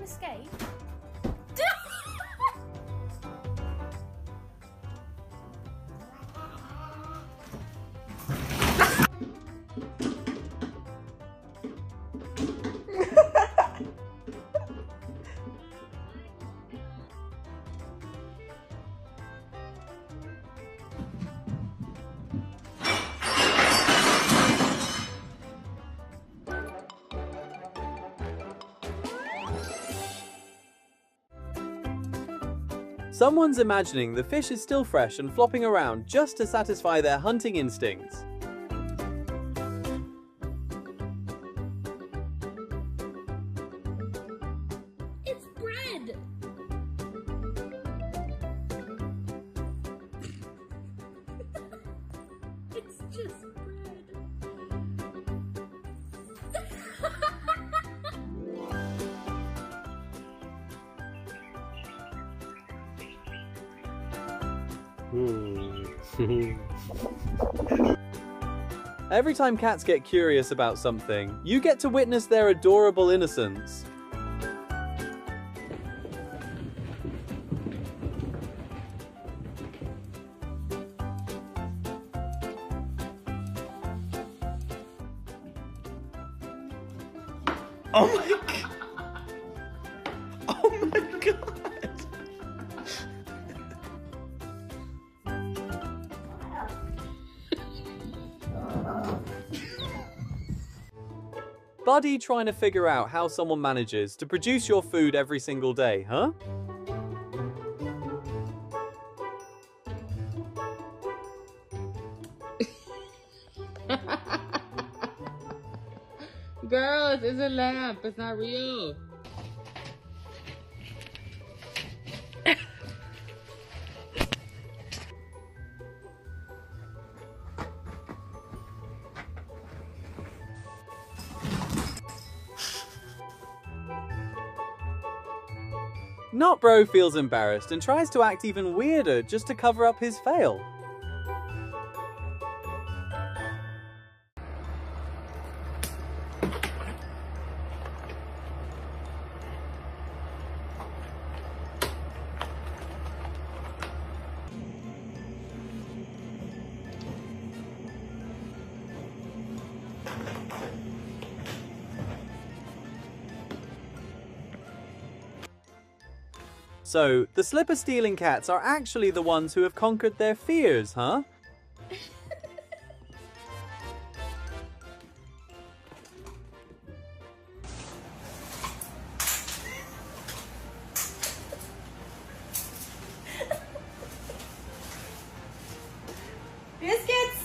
can't escape. Someone's imagining the fish is still fresh and flopping around just to satisfy their hunting instincts. It's bread! It's just bread. Every time cats get curious about something, you get to witness their adorable innocence. Oh my god! Oh my god! Buddy trying to figure out how someone manages to produce your food every single day, huh? Girls, it's a lamp. It's not real. Not Bro feels embarrassed and tries to act even weirder just to cover up his fail. So, the slipper-stealing cats are actually the ones who have conquered their fears, huh? Biscuits!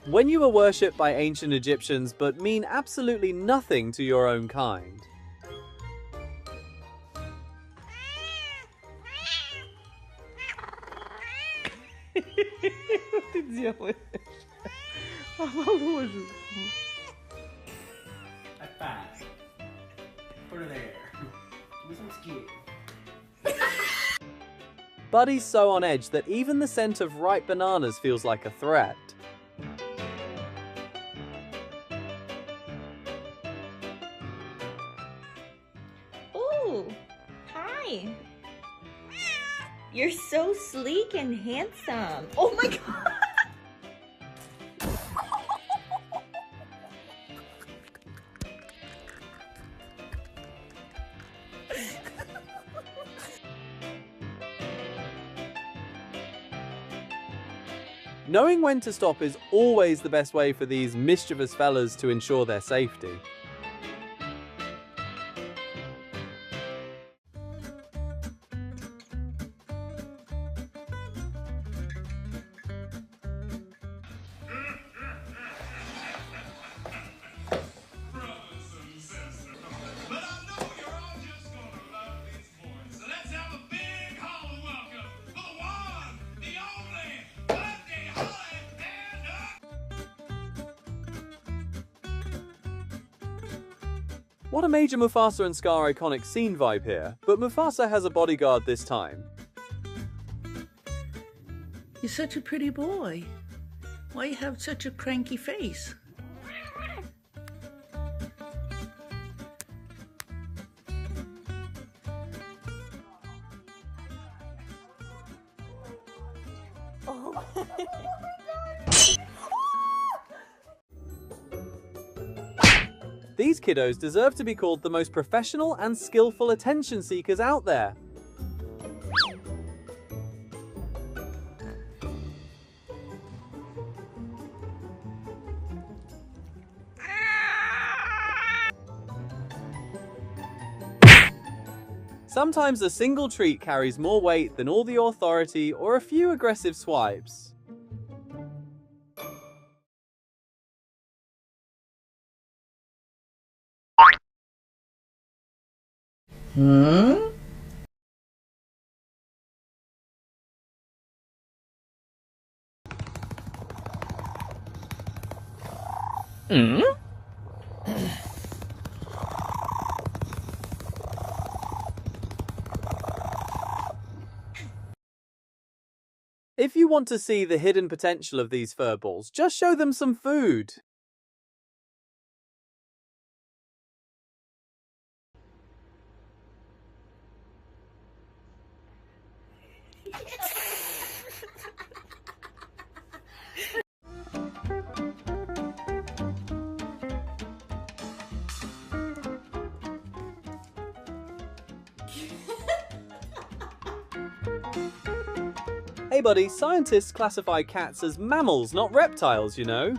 When you were worshipped by ancient Egyptians but mean absolutely nothing to your own kind. Ты делаешь? Положи. High five. Put her there. Give me some skin. Buddy's so on edge that even the scent of ripe bananas feels like a threat. Ooh, hi. You're so sleek and handsome. Oh my god. Knowing when to stop is always the best way for these mischievous fellas to ensure their safety. What a major Mufasa and Scar iconic scene vibe here, but Mufasa has a bodyguard this time. You're such a pretty boy. Why you have such a cranky face? Oh. These kiddos deserve to be called the most professional and skillful attention seekers out there. Sometimes a single treat carries more weight than all the authority or a few aggressive swipes. If you want to see the hidden potential of these furballs, just show them some food. Hey buddy, scientists classify cats as mammals, not reptiles, you know.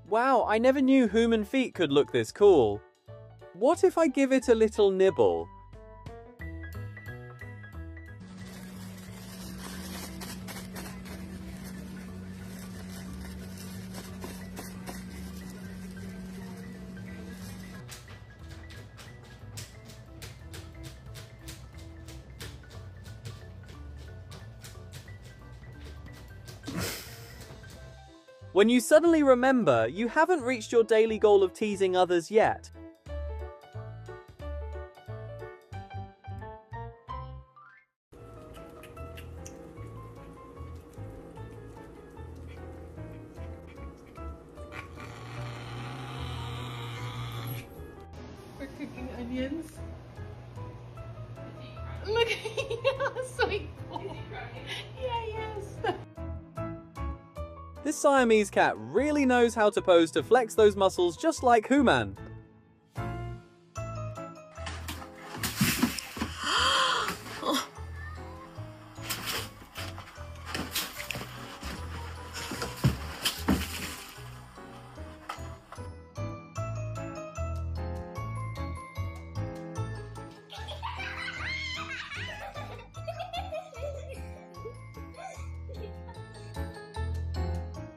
Wow, I never knew human feet could look this cool. What if I give it a little nibble? When you suddenly remember you haven't reached your daily goal of teasing others yet. We're cooking onions. Look, so cool. Yeah, yes. This Siamese cat really knows how to pose to flex those muscles just like Human.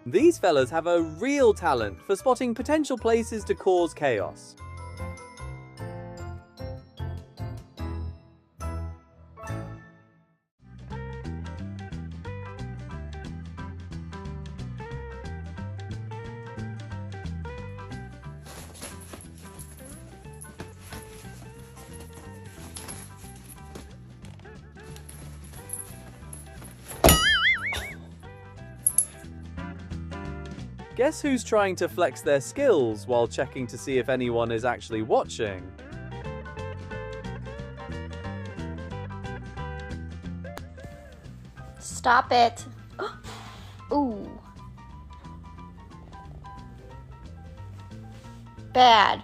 These fellas have a real talent for spotting potential places to cause chaos. Guess who's trying to flex their skills while checking to see if anyone is actually watching? Stop it. Ooh. Bad.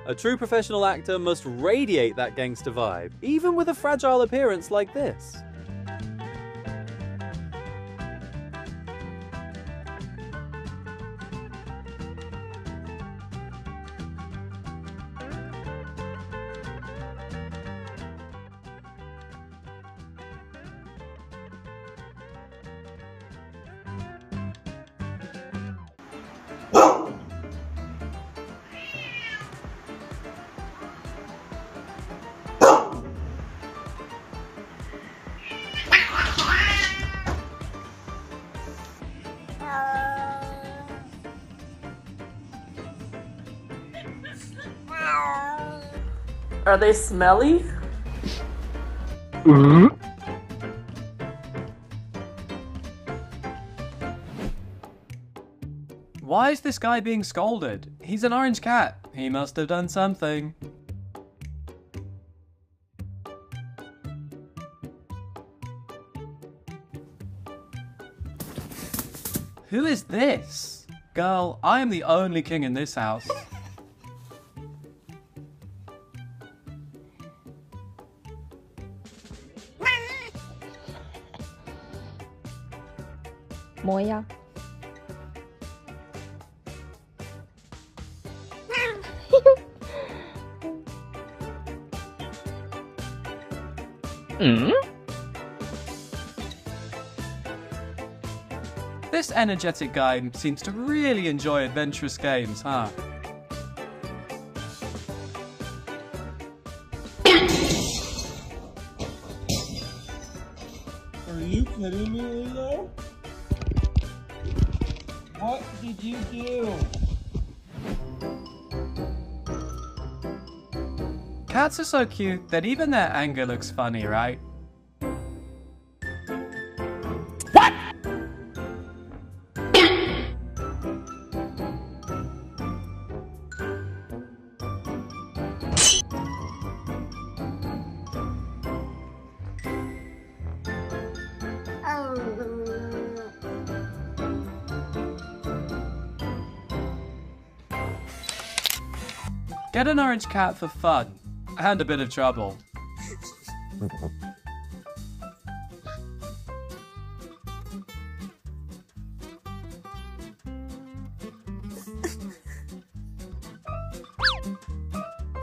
A true professional actor must radiate that gangster vibe, even with a fragile appearance like this. Are they smelly? Why is this guy being scolded? He's an orange cat. He must have done something. Who is this? Girl, I am the only king in this house. 뭐야? This energetic guy seems to really enjoy adventurous games, huh? Are you kidding me, Lilo? What did you do? Cats are so cute that even their anger looks funny, right? Get an orange cat for fun and a bit of trouble.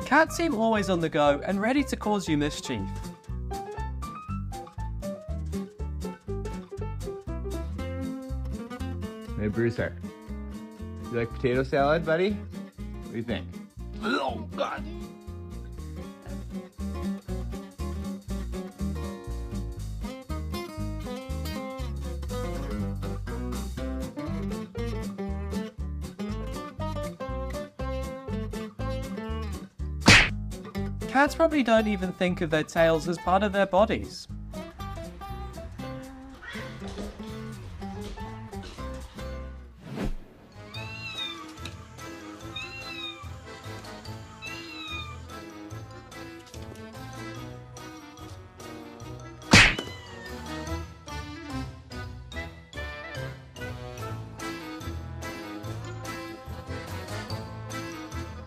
Cats seem always on the go and ready to cause you mischief. Hey, Brewster. You like potato salad, buddy? What do you think? Oh, God. Cats probably don't even think of their tails as part of their bodies.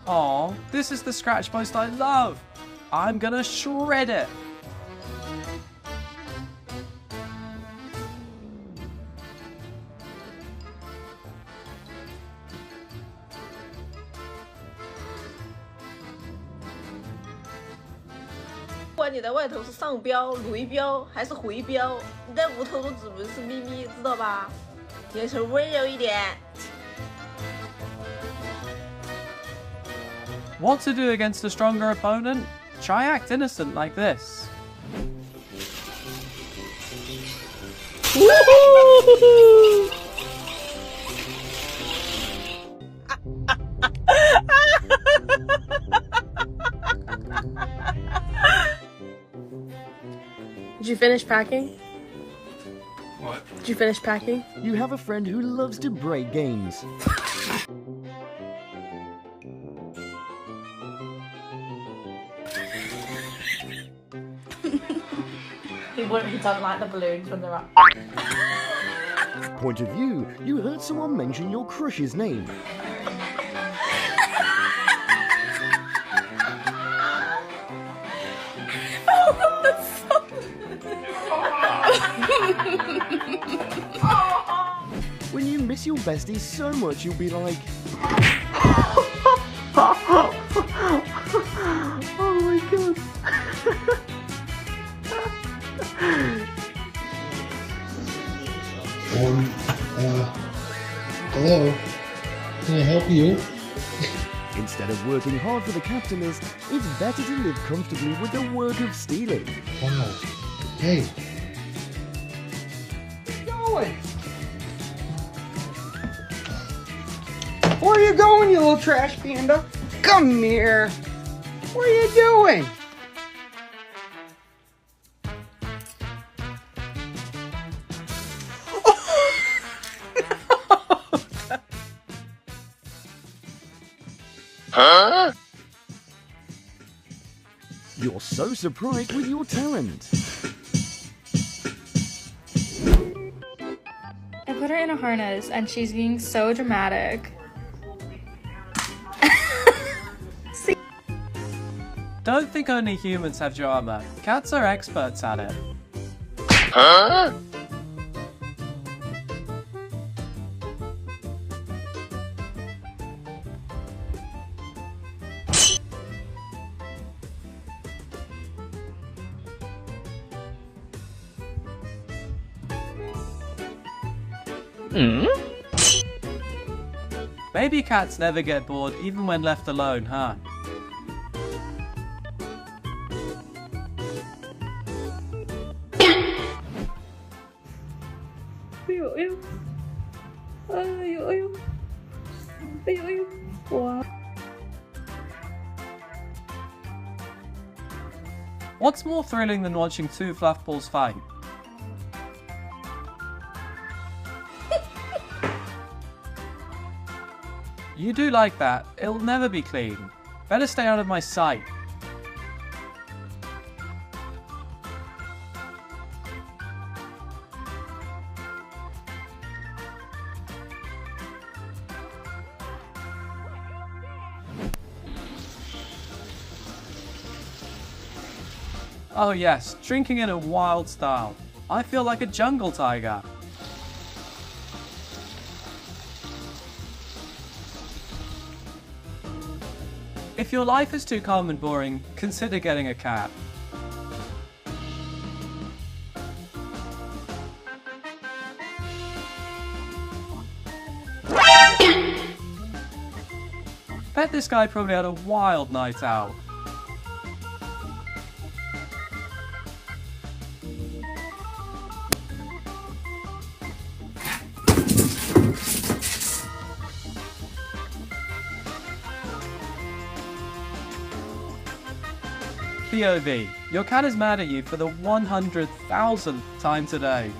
Aw, this is the scratch post I love. I'm gonna shred it.不管你在外头是上标、雷标还是回标，你在屋头都只能是咪咪，知道吧？眼神温柔一点。 What to do against a stronger opponent? Try act innocent like this. Did you finish packing? What? Did you finish packing? You have a friend who loves to break games. He doesn't like the balloons when they're up. Point of view, you heard someone mention your crush's name. When you miss your bestie so much, you'll be like... Oh my god. Hello? Can I help you? Instead of working hard for the capitalist, it's better to live comfortably with the work of stealing. Wow. Hey. Going? Where are you going, you little trash panda? Come here. What are you doing? Huh? You're so surprised with your talent. I put her in a harness and she's being so dramatic. Don't think only humans have drama. Cats are experts at it. Huh? Maybe cats never get bored even when left alone, huh? What's more thrilling than watching two fluffballs fight? You do like that. It'll never be clean. Better stay out of my sight. Oh yes, drinking in a wild style. I feel like a jungle tiger. If your life is too calm and boring, consider getting a cat. Bet this guy probably had a wild night out. POV, your cat is mad at you for the 100,000th time today.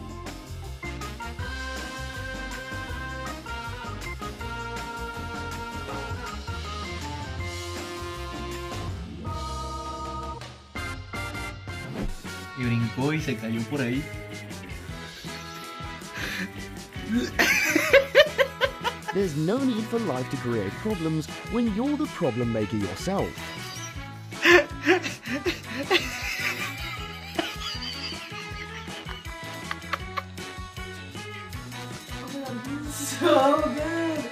Y brincó y se cayó por ahí. There's no need for life to create problems when you're the problem maker yourself. So good.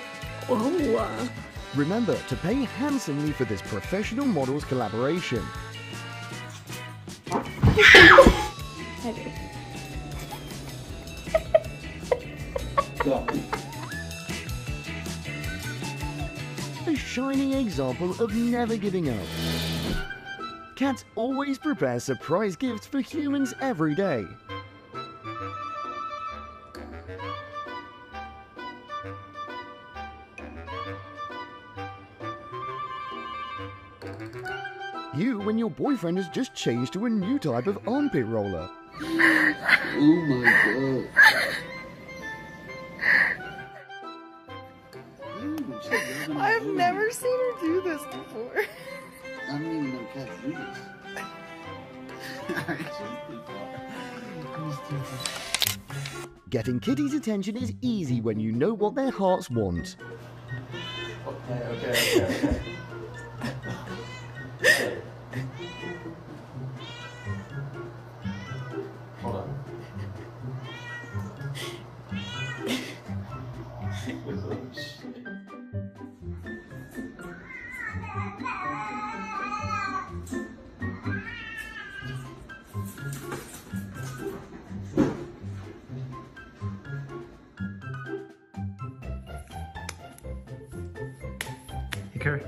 Oh. Remember to pay handsomely for this professional models collaboration. A shining example of never giving up. Cats always prepare surprise gifts for humans every day. You when your boyfriend has just changed to a new type of armpit roller. Oh my god. I've never seen her do this before. I don't even know cats do this. Getting kitties' attention is easy when you know what their hearts want. Okay. Hold on. Hey, Carrie.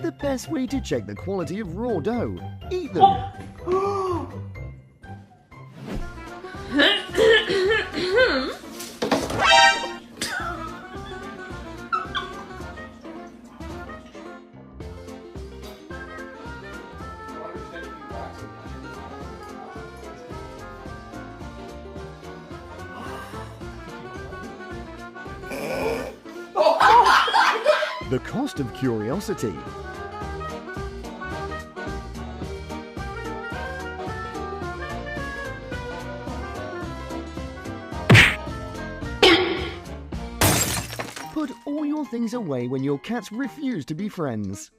The best way to check the quality of raw dough. Eat them. The cost of curiosity. Put all your things away when your cats refuse to be friends.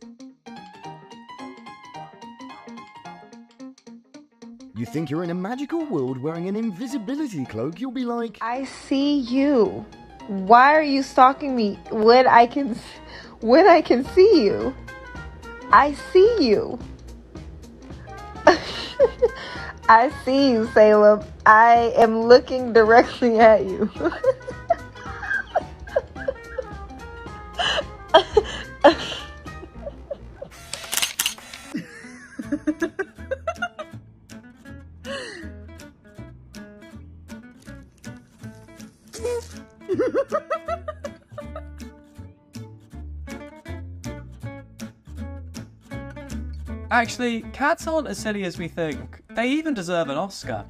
You think you're in a magical world wearing an invisibility cloak, you'll be like, I see you. Why are you stalking me when I can see you? I see you. I see you, Salem. I am looking directly at you. Actually, cats aren't as silly as we think. They even deserve an Oscar.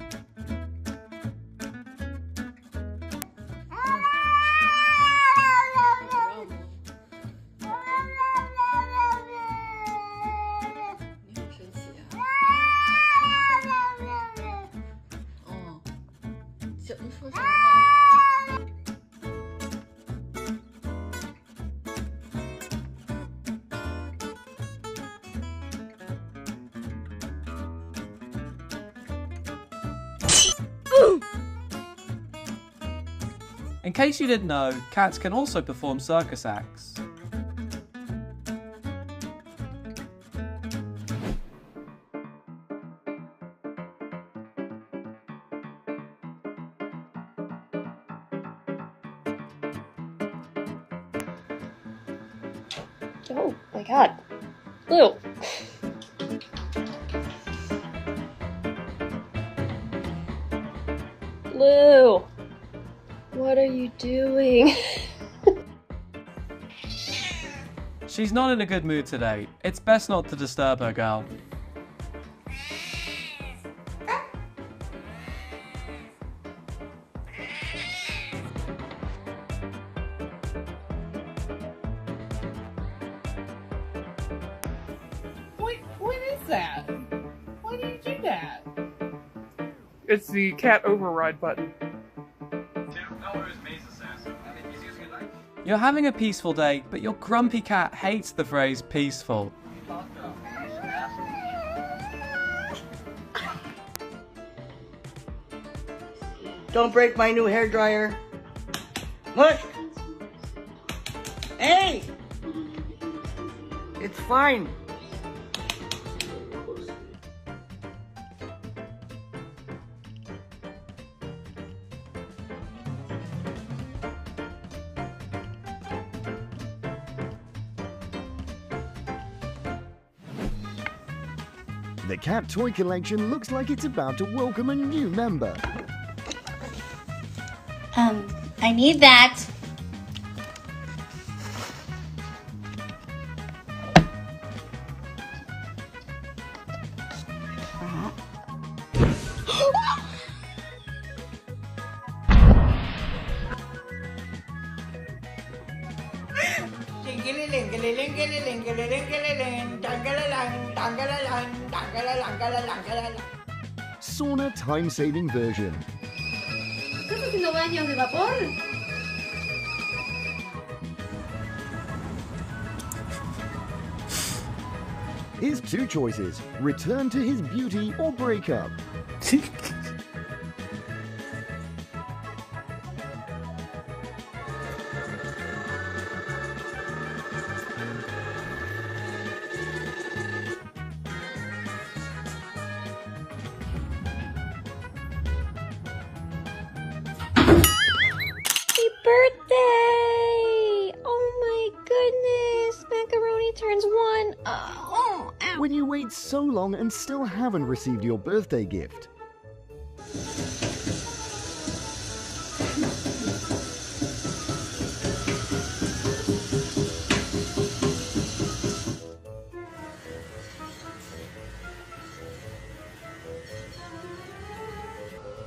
In case you didn't know, cats can also perform circus acts. Oh my god. Ew. Lou, what are you doing? She's not in a good mood today. It's best not to disturb her, girl. What is that? Why do you do that? It's the cat override button. You're having a peaceful day, but your grumpy cat hates the phrase peaceful. Don't break my new hairdryer. Push! Hey! It's fine. the cat toy collection looks like it's about to welcome a new member. I need that. Sauna time-saving version. ¿Qué estás haciendo baños de vapor? Here's two choices: return to his beauty or break up. Birthday! Oh my goodness! Macaroni turns 1. When you wait so long and still haven't received your birthday gift.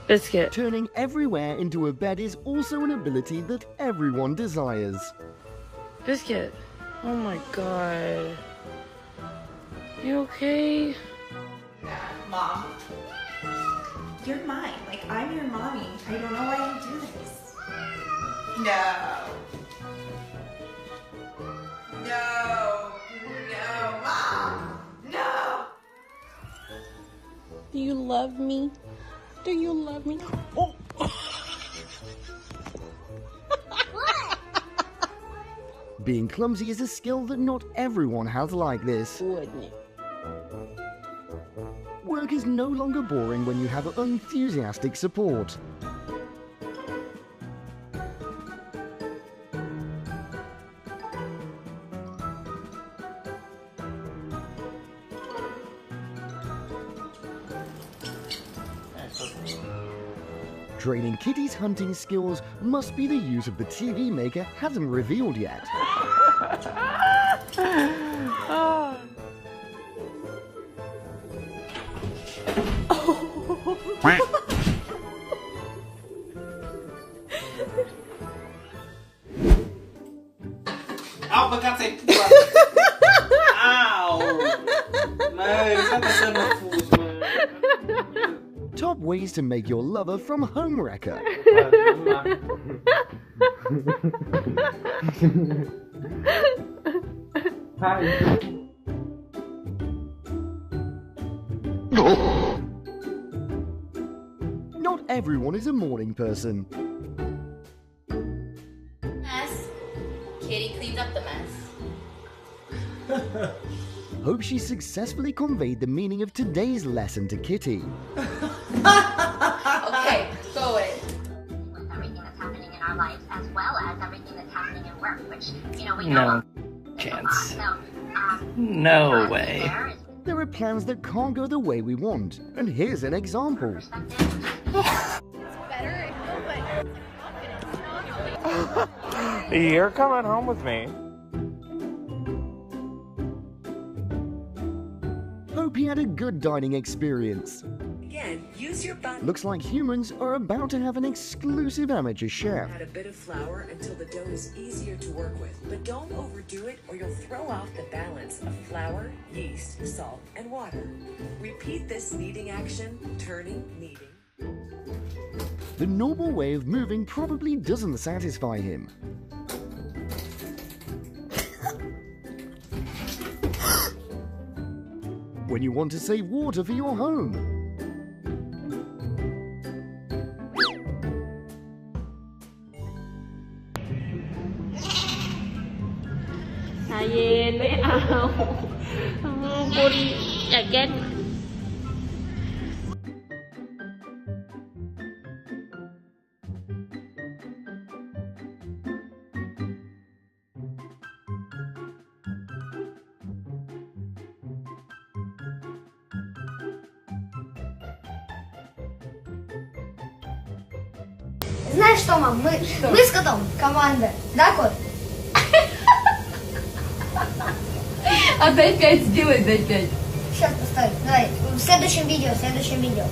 Biscuit. Turning everywhere into a bed is also an ability that everyone desires. Biscuit. Oh my god. You okay? Mom, you're mine. Like, I'm your mommy. I don't know why you do this. No. No. No, Mom. No. Do you love me? Do you love me? Oh. Being clumsy is a skill that not everyone has like this. Wouldn't it? Work is no longer boring when you have enthusiastic support. Training Kitty's hunting skills must be the use of the TV Maker hasn't revealed yet. Ow, for God's sake! Ow! No, that's not man. Top ways to make your lover from homewrecker. Not everyone is a morning person. Mess. Kitty cleans up the mess. Hope she successfully conveyed the meaning of today's lesson to Kitty. Okay, go with it. With everything that's happening in our lives, as well as everything that's happening in work, which, you know, we No know. chance. So, No way. There are plans that can't go the way we want, and here's an example. You're coming home with me. Hope he had a good dining experience. Again, use your button. Looks like humans are about to have an exclusive amateur chef. Add a bit of flour until the dough is easier to work with, but don't overdo it or you'll throw off the balance of flour, yeast, salt, and water. Repeat this kneading action, turning, kneading. The normal way of moving probably doesn't satisfy him. When you want to save water for your home. Знаешь что, мам, мы с котом команда, да, кот? А дай 5 сделай, дай 5. Сейчас поставим, давай, в следующем видео.